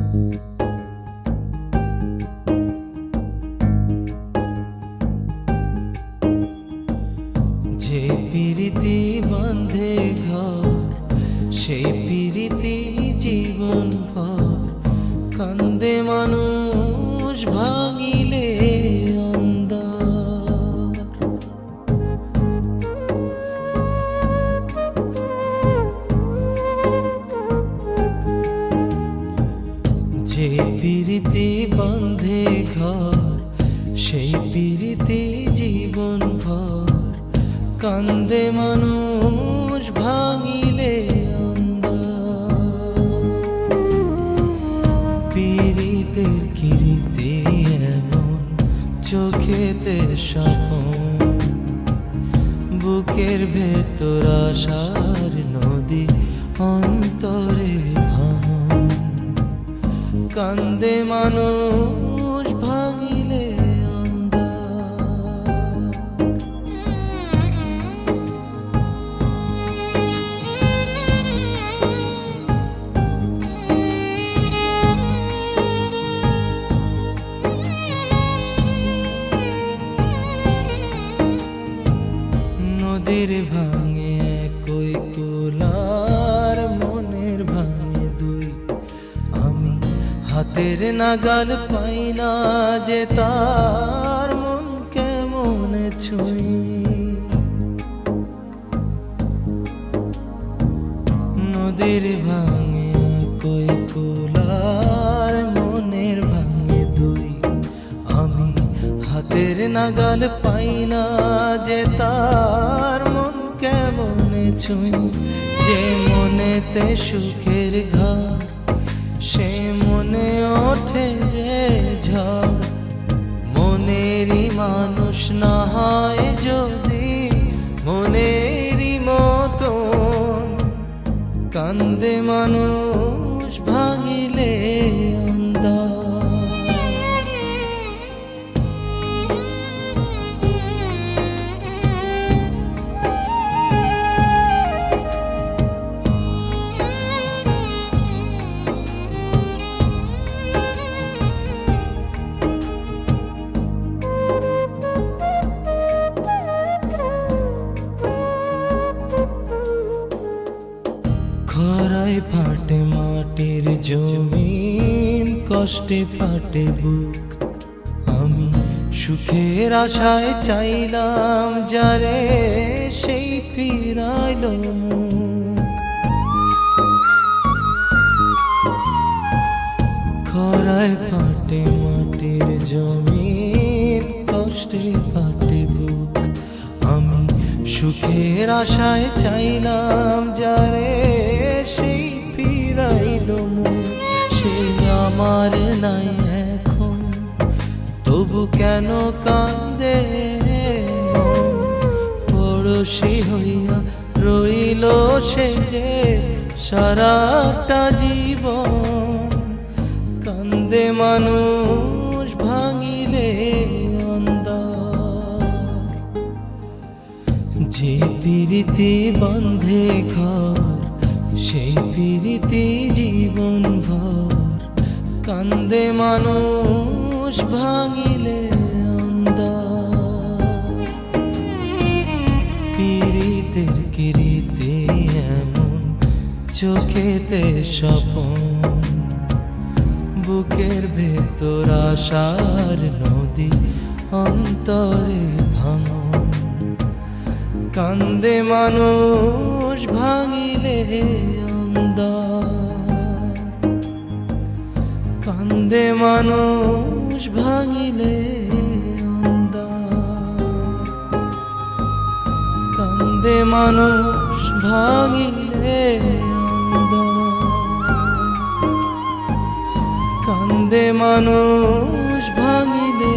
যে প্রীতি বাঁধে ঘর সেই প্রীতি জীবন ভর, কান্দে মানুষ ভাঙিলে অন্তর। যে প্রীতি বাঁধে ঘর সেই প্রীতি জীবন ভর, কান্দে মানুষ ভাঙিলে পীড়িতের কিরিতে এমন চোখেতে স্বপন, বুকের ভেতর আশার নদী অন্তরে ভাঙন, কান্দে মানুষ ভাঙিলে নদীর ভাঙে কই কুলার মনের ভাঙে দুই, আমি হাতের নাগাল পাই না যে তার মন কেমন ছুঁই। নদীর ভাঙে কই কুলার মনের ভাঙে দুই, আমি হাতের নাগাল পাই না যে তার মন কেমন ছুঁই। যে মনেতে সুখের ঘর সে মনে ওঠে যে ঝড়, মনেরই মানুষ না হয় যদি মনেরই মতন, কান্দে মানুষ ভাঙিলে অন্তর। খরায় ফাটে মাটির জমিন, কষ্টে ফাটে বুক, আমি সুখের আশায় চাইলাম যারে সেই ফিরাইল মুখ। খরায় ফাটে মাটির জমিন, কষ্টে ফাটে বুক, আমি সুখের আশায় চাইলাম যারে সেই ফিরাইল মুখ। সে আমার নাই এখন তবু কেন কান্দে মন, পড়শি হইয়া রইল সে যে সারাটা জীবন, কান্দে মানুষ ভাঙিলে অন্তর। যে প্রীতি বাঁধে ঘর সেই প্রীতি জীবন ভর, কান্দে মানুষ ভাঙিলে অন্তর। পীড়িতের কিরিতে এমন চোখেতে স্বপন, বুকের ভেতর আশার নদী অন্তরে ভাঙন, কান্দে মানুষ ভাঙিলে অন্তর। কান্দে মানুষ ভাঙিলে অন্তর, কান্দে মানুষ ভাঙিলে অন্তর, কান্দে মানুষ ভাঙিলে